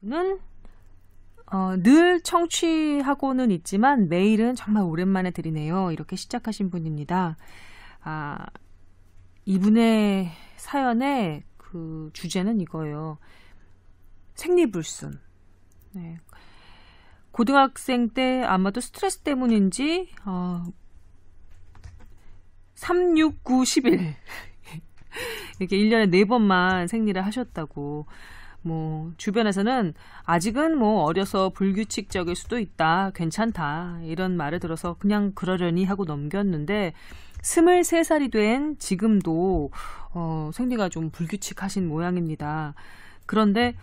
는 늘 청취하고는 있지만 메일은 정말 오랜만에 드리네요. 이렇게 시작하신 분입니다. 이분의 사연의 그 주제는 이거예요. 생리불순. 네. 고등학생 때 아마도 스트레스 때문인지 3, 6, 9, 11 이렇게 1년에 4번만 생리를 하셨다고. 뭐 주변에서는 아직은 뭐 어려서 불규칙적일 수도 있다, 괜찮다 이런 말을 들어서 그냥 그러려니 하고 넘겼는데 23살이 된 지금도 생리가 좀 불규칙하신 모양입니다. 그런데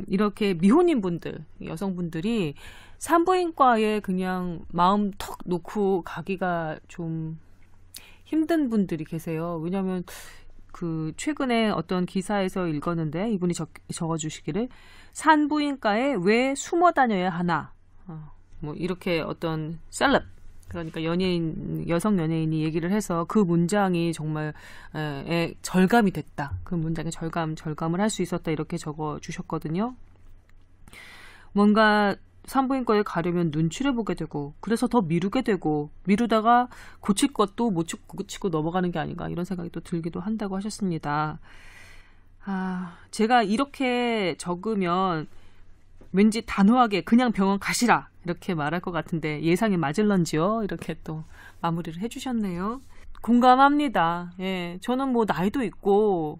이렇게 미혼인 분들, 여성분들이 산부인과에 그냥 마음 턱 놓고 가기가 좀 힘든 분들이 계세요. 왜냐하면 그 최근에 어떤 기사에서 읽었는데 이분이 적어주시기를 산부인과에 왜 숨어 다녀야 하나 뭐 이렇게 어떤 셀럽 그러니까 여성 연예인이 얘기를 해서 그 문장이 정말 절감이 됐다. 그 문장에 절감을 할 수 있었다 이렇게 적어주셨거든요. 뭔가 산부인과에 가려면 눈치를 보게 되고 그래서 더 미루게 되고 미루다가 고칠 것도 못 고치고 넘어가는 게 아닌가 이런 생각이 또 들기도 한다고 하셨습니다. 제가 이렇게 적으면 왠지 단호하게 그냥 병원 가시라 이렇게 말할 것 같은데 예상이 맞을런지요? 이렇게 또 마무리를 해주셨네요. 공감합니다. 예, 저는 뭐 나이도 있고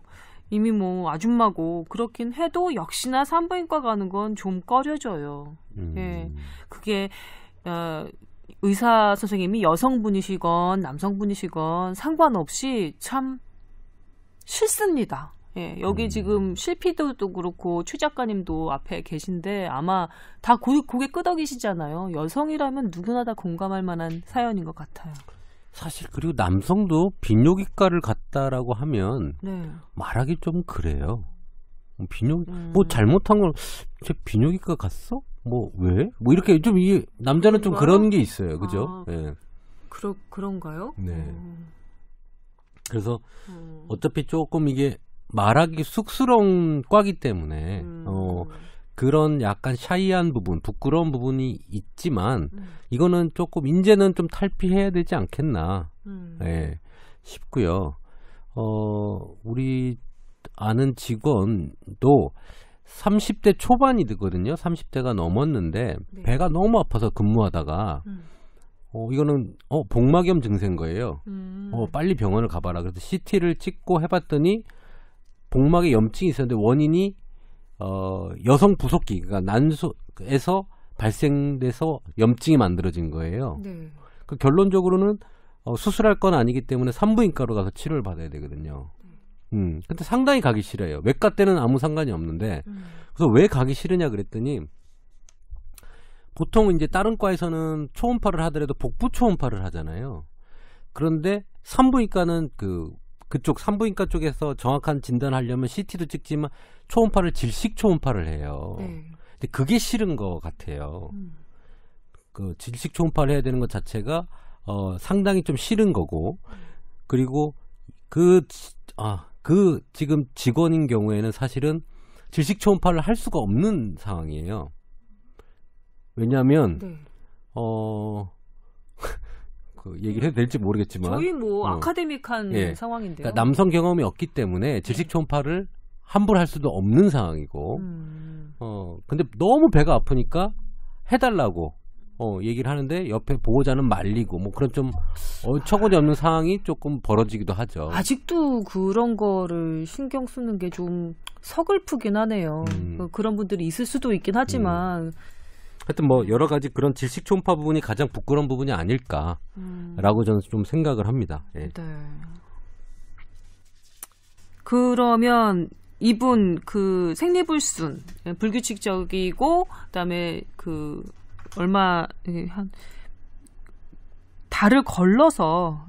이미 뭐 아줌마고 그렇긴 해도 역시나 산부인과 가는 건 좀 꺼려져요. 예, 그게 의사 선생님이 여성분이시건 남성분이시건 상관없이 참 싫습니다. 예, 여기 지금 실피디도 그렇고 최 작가님도 앞에 계신데 아마 다 고개 끄덕이시잖아요. 여성이라면 누구나 다 공감할 만한 사연인 것 같아요. 사실 그리고 남성도 비뇨기과를 갔다라고 하면 네. 말하기 좀 그래요. 뭐 잘못한 건 비뇨기과 갔어? 뭐 왜? 뭐 이렇게 좀 이 남자는 좀 그런 게 있어요, 그죠? 네. 그런가요? 네. 그래서 어차피 조금 이게 말하기 쑥스러운 과기 때문에 그런 약간 샤이한 부분, 부끄러운 부분이 있지만 이거는 조금 이제는 좀 탈피해야 되지 않겠나 네, 싶고요. 우리 아는 직원도 30대 초반이 되거든요. 30대가 넘었는데 네. 배가 너무 아파서 근무하다가 이거는 복막염 증세인 거예요. 빨리 병원을 가봐라. 그래서 CT를 찍고 해봤더니 복막에 염증이 있었는데 원인이 여성 부속기, 그러니까 난소에서 발생돼서 염증이 만들어진 거예요. 네. 그 결론적으로는 수술할 건 아니기 때문에 산부인과로 가서 치료를 받아야 되거든요. 근데 상당히 가기 싫어요. 외과 때는 아무 상관이 없는데 그래서 왜 가기 싫으냐 그랬더니 보통 이제 다른 과에서는 초음파를 하더라도 복부 초음파를 하잖아요. 그런데 산부인과는 그쪽 산부인과 쪽에서 정확한 진단하려면 CT도 찍지만 초음파를 질식 초음파를 해요. 근데 그게 싫은 것 같아요. 그 질식 초음파를 해야 되는 것 자체가 상당히 좀 싫은 거고 그리고 그 지금 직원인 경우에는 사실은 질식 초음파를 할 수가 없는 상황이에요. 왜냐하면 그 얘기를 해도 될지 모르겠지만 저희 뭐 아카데믹한 상황인데요. 그러니까 남성 경험이 없기 때문에 질식 초음파를 함부로 할 수도 없는 상황이고 근데 너무 배가 아프니까 해달라고 얘기를 하는데 옆에 보호자는 말리고 뭐 그런 좀 어처구니 없는 상황이 조금 벌어지기도 하죠. 아직도 그런 거를 신경 쓰는 게 좀 서글프긴 하네요. 그런 분들이 있을 수도 있긴 하지만 하여튼 뭐 여러 가지 그런 질식 초음파 부분이 가장 부끄러운 부분이 아닐까라고 저는 좀 생각을 합니다. 예. 네. 그러면 이분 그 생리불순 불규칙적이고 그다음에 그 얼마 한 달을 걸러서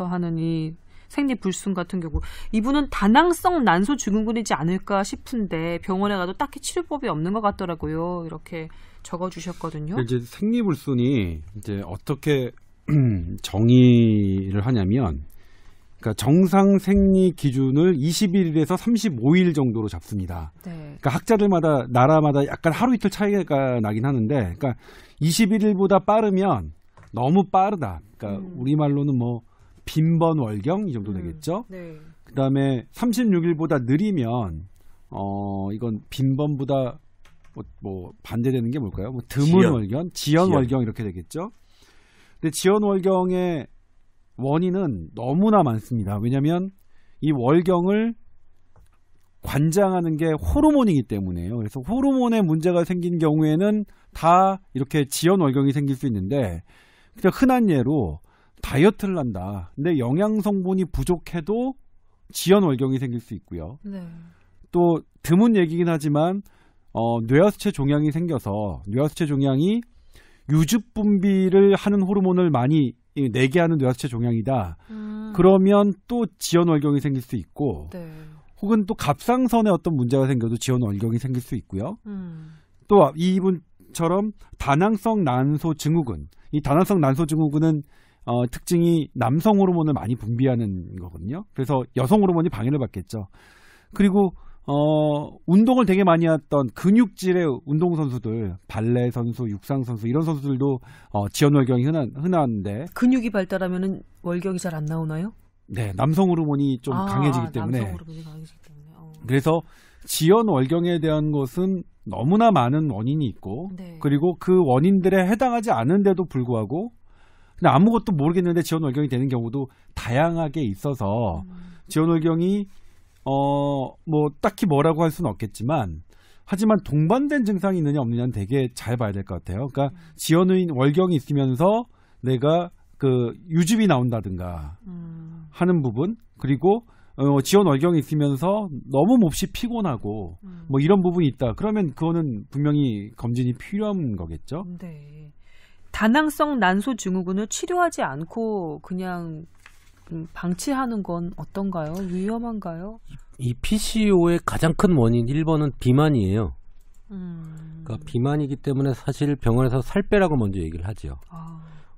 하는 이 생리불순 같은 경우 이분은 다낭성 난소 증후군이지 않을까 싶은데 병원에 가도 딱히 치료법이 없는 것 같더라고요. 이렇게 적어주셨거든요. 이제 생리불순이 이제 어떻게 정의를 하냐면 그러니까 정상 생리 기준을 21일에서 35일 정도로 잡습니다. 네. 그러니까 학자들마다 나라마다 약간 하루 이틀 차이가 나긴 하는데, 그러니까 21일보다 빠르면 너무 빠르다. 그러니까 우리말로는 뭐 빈번월경 이 정도 되겠죠. 네. 그다음에 36일보다 느리면 이건 빈번보다 뭐 반대되는 게 뭘까요? 뭐 드문월경, 지연월경 이렇게 되겠죠. 근데 지연월경의 원인은 너무나 많습니다. 왜냐하면 이 월경을 관장하는 게 호르몬이기 때문에요. 그래서 호르몬에 문제가 생긴 경우에는 다 이렇게 지연월경이 생길 수 있는데, 그냥 흔한 예로 다이어트를 한다. 근데 영양 성분이 부족해도 지연월경이 생길 수 있고요. 네. 또 드문 얘기긴 하지만 뇌하수체 종양이 생겨서 뇌하수체 종양이 유즙 분비를 하는 호르몬을 많이 내게 하는 뇌하수체 종양이다. 그러면 또 지연월경이 생길 수 있고, 네. 혹은 또 갑상선에 어떤 문제가 생겨도 지연월경이 생길 수 있고요. 또 이분처럼 다낭성 난소 증후군, 이 다낭성 난소 증후군은 특징이 남성 호르몬을 많이 분비하는 거거든요. 그래서 여성 호르몬이 방해를 받겠죠. 그리고 운동을 되게 많이 했던 근육질의 운동선수들, 발레 선수, 육상 선수 이런 선수들도 지연월경이 흔한데, 근육이 발달하면은 월경이 잘 안 나오나요? 네, 남성 호르몬이 좀 강해지기 때문에. 남성 호르몬이 강해지기 때문에. 그래서 지연월경에 대한 것은 너무나 많은 원인이 있고, 네. 그리고 그 원인들에 해당하지 않은데도 불구하고 그냥 아무것도 모르겠는데 지연월경이 되는 경우도 다양하게 있어서 지연월경이 뭐 딱히 뭐라고 할 수는 없겠지만, 하지만 동반된 증상이 있느냐 없느냐는 되게 잘 봐야 될 것 같아요. 그러니까 지연월경이 있으면서 내가 그 유즙이 나온다든가 하는 부분, 그리고 지연월경이 있으면서 너무 몹시 피곤하고 뭐 이런 부분이 있다. 그러면 그거는 분명히 검진이 필요한 거겠죠. 네. 다낭성 난소 증후군을 치료하지 않고 그냥 방치하는 건 어떤가요? 위험한가요? 이 PCO의 가장 큰 원인 1번은 비만이에요. 그러니까 비만이기 때문에 사실 병원에서 살 빼라고 먼저 얘기를 하죠.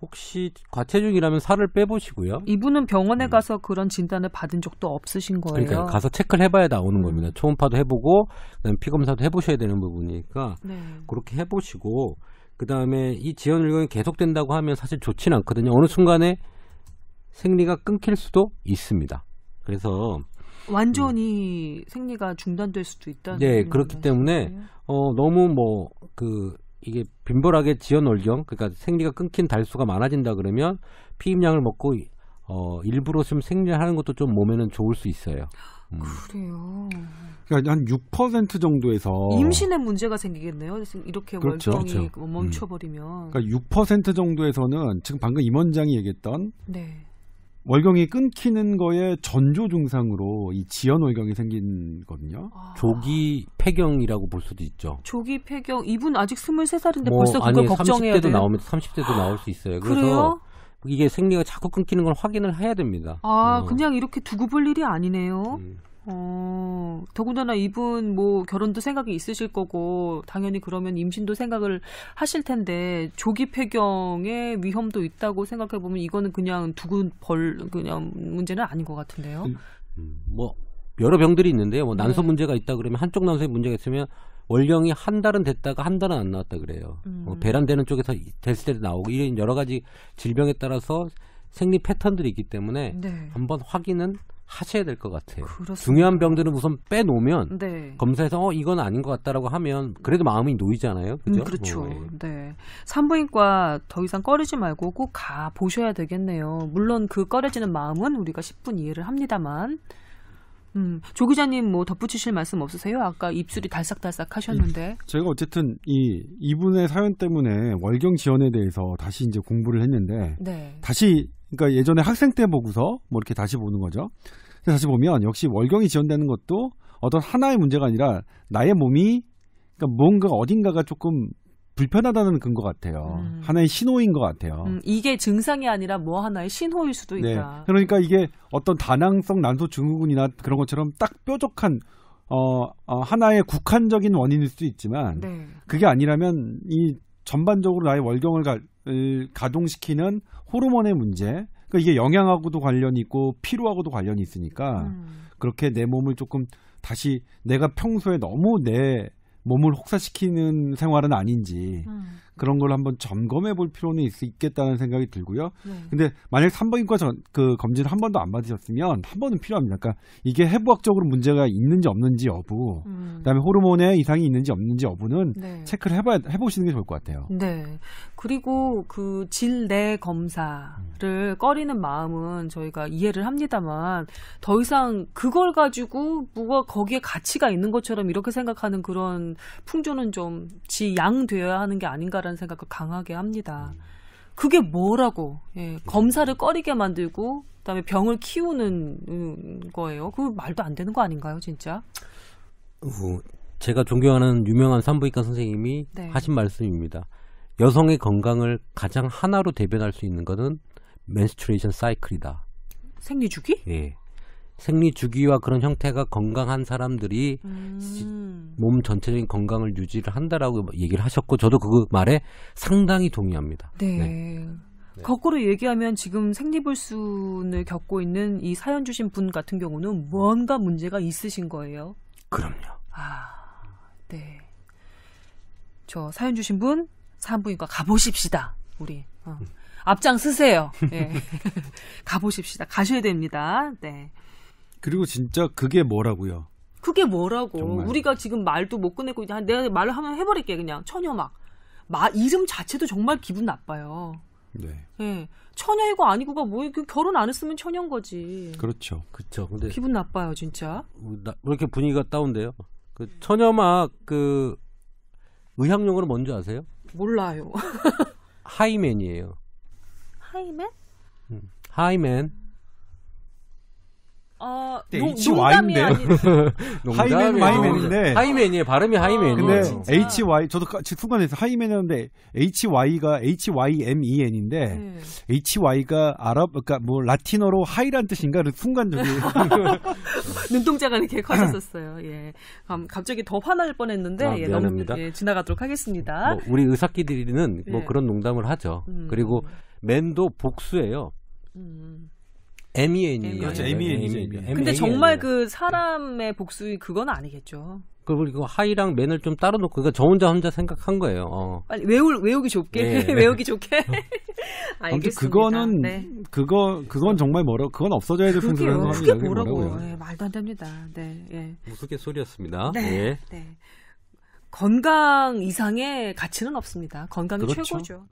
혹시 과체중이라면 살을 빼보시고요. 이분은 병원에 가서 그런 진단을 받은 적도 없으신 거예요? 그러니까 가서 체크를 해봐야 나오는 겁니다. 초음파도 해보고 그다음에 피검사도 해보셔야 되는 부분이니까 네. 그렇게 해보시고, 그다음에 이 지연월경이 계속된다고 하면 사실 좋지는 않거든요. 어느 순간에 생리가 끊길 수도 있습니다. 그래서 완전히 생리가 중단될 수도 있다는. 네, 그렇기 때문에 너무 이게 빈번하게 지연월경, 그러니까 생리가 끊긴 달수가 많아진다 그러면 피임약을 먹고 일부러 좀 생리를 하는 것도 좀 몸에는 좋을 수 있어요. 그래요. 그러니까 한 6% 정도에서 임신에 문제가 생기겠네요. 이렇게 그렇죠. 월경이 그렇죠. 멈춰버리면. 그러니까 6% 정도에서는 지금 방금 임원장이 얘기했던 네. 월경이 끊기는 거에 전조 증상으로 이 지연월경이 생기거든요. 조기 폐경이라고 볼 수도 있죠. 조기 폐경, 이분 아직 23살인데 뭐, 벌써 그걸 걱정해야 30대도 돼요? 나오면 30대도 나올 수 있어요. 그래서 그래요? 이게 생리가 자꾸 끊기는 걸 확인을 해야 됩니다. 그냥 이렇게 두고 볼 일이 아니네요. 더군다나 이분 뭐 결혼도 생각이 있으실 거고 당연히 그러면 임신도 생각을 하실 텐데 조기 폐경의 위험도 있다고 생각해 보면 이거는 그냥 두고 그냥 문제는 아닌 것 같은데요. 뭐 여러 병들이 있는데요. 뭐 난소 네. 문제가 있다 그러면 한쪽 난소에 문제가 있으면 월경이 한 달은 됐다가 한 달은 안 나왔다 그래요. 배란되는 쪽에서 됐을 때도 나오고 이런 여러 가지 질병에 따라서 생리 패턴들이 있기 때문에 네. 한번 확인은 하셔야 될 것 같아요. 그렇습니다. 중요한 병들은 우선 빼놓으면 네. 검사에서 이건 아닌 것 같다라고 하면 그래도 마음이 놓이잖아요. 그죠? 그렇죠. 네. 산부인과 더 이상 꺼리지 말고 꼭 가 보셔야 되겠네요. 물론 그 꺼려지는 마음은 우리가 10분 이해를 합니다만. 조 기자님 뭐 덧붙이실 말씀 없으세요? 아까 입술이 달싹달싹 하셨는데. 제가 어쨌든 이분의 사연 때문에 월경 지연에 대해서 다시 이제 공부를 했는데, 네. 다시 그러니까 예전에 학생 때 보고서 뭐 이렇게 다시 보는 거죠. 다시 보면 역시 월경이 지연되는 것도 어떤 하나의 문제가 아니라 나의 몸이 그러니까 뭔가 어딘가가 조금 불편하다는 근거 같아요. 하나의 신호인 것 같아요. 이게 증상이 아니라 뭐 하나의 신호일 수도 네. 있다. 그러니까 이게 어떤 다낭성 난소 증후군이나 그런 것처럼 딱 뾰족한 하나의 국한적인 원인일 수도 있지만 네. 그게 아니라면 이 전반적으로 나의 월경을 가동시키는 호르몬의 문제, 그러니까 이게 영양하고도 관련이 있고 피로하고도 관련이 있으니까 그렇게 내 몸을 조금 다시 내가 평소에 너무 내 몸을 혹사시키는 생활은 아닌지 그런 걸 한번 점검해 볼 필요는 있겠다는 생각이 들고요. 근데 만약 산부인과 그 검진을 한 번도 안 받으셨으면 한 번은 필요합니다. 그러니까 이게 해부학적으로 문제가 있는지 없는지 여부, 그다음에 호르몬에 이상이 있는지 없는지 여부는 네. 체크를 해보시는 게 좋을 것 같아요. 네. 그리고 그 질내 검사를 꺼리는 마음은 저희가 이해를 합니다만 더 이상 그걸 가지고 뭐가 거기에 가치가 있는 것처럼 이렇게 생각하는 그런 풍조는 좀 지양되어야 하는 게 아닌가라는 생각을 강하게 합니다. 그게 뭐라고 검사를 꺼리게 만들고 그다음에 병을 키우는 거예요. 그 말도 안 되는 거 아닌가요, 진짜? 제가 존경하는 유명한 산부인과 선생님이 네. 하신 말씀입니다. 여성의 건강을 가장 하나로 대변할 수 있는 것은 menstruation cycle이다. 생리주기? 예. 생리주기와 그런 형태가 건강한 사람들이 몸 전체적인 건강을 유지를 한다라고 얘기를 하셨고 저도 그 말에 상당히 동의합니다. 네. 네. 거꾸로 얘기하면 지금 생리불순을 겪고 있는 이 사연 주신 분 같은 경우는 뭔가 문제가 있으신 거예요. 그럼요. 네. 저 사연 주신 분 산부인과 가보십시다. 우리 앞장 쓰세요. 네. 가보십시다. 가셔야 됩니다. 네. 그리고 진짜 그게 뭐라고요? 그게 뭐라고? 정말. 우리가 지금 말도 못 꺼내고 내가 말을 하면 해버릴게 그냥 처녀막. 이름 자체도 정말 기분 나빠요. 네. 네. 처녀이고 아니고가 뭐 결혼 안 했으면 처녀인 거지. 그렇죠. 그렇죠. 근데 기분 나빠요, 진짜. 왜 이렇게 분위기가 다운돼요? 그 처녀막 그 의학용어로 뭔지 아세요? 몰라요. 하이맨이에요. 하이맨? 하이맨. 농담이 아닌. 하이맨 마이맨인데 하이맨이에요. 발음이 하이맨이에요. 근데 HY 저도 순간에서 하이맨이었는데 HY가 HYMEN인데 HY가 그러니까 뭐 라틴어로 하이란 뜻인가? 순간 저기 눈동자가 이렇게 커졌었어요. 예. 갑자기 더 화날 뻔했는데 미안합니다. 너무 지나가도록 하겠습니다. 뭐 우리 의사끼리는 뭐 그런 농담을 하죠. 그리고 맨도 복수예요. MEN이에요. 그렇죠. MEN이죠. 근데 정말 그 사람의 복수이 그건 아니겠죠. 그리고 하이랑 맨을 좀 따로 놓고 그러니까 저 혼자 생각한 거예요. 빨리 외우기 좋게. 네. 외우기 좋게. 아무튼 알겠습니다. 그거는 네. 그건 정말 그건 없어져야 될 풍수라는 그게 합니다. 뭐라고요? 네, 말도 안 됩니다. 네. 예. 우스갯소리였습니다. 네. 네. 네. 건강 이상의 가치는 없습니다. 건강이 그렇죠. 최고죠.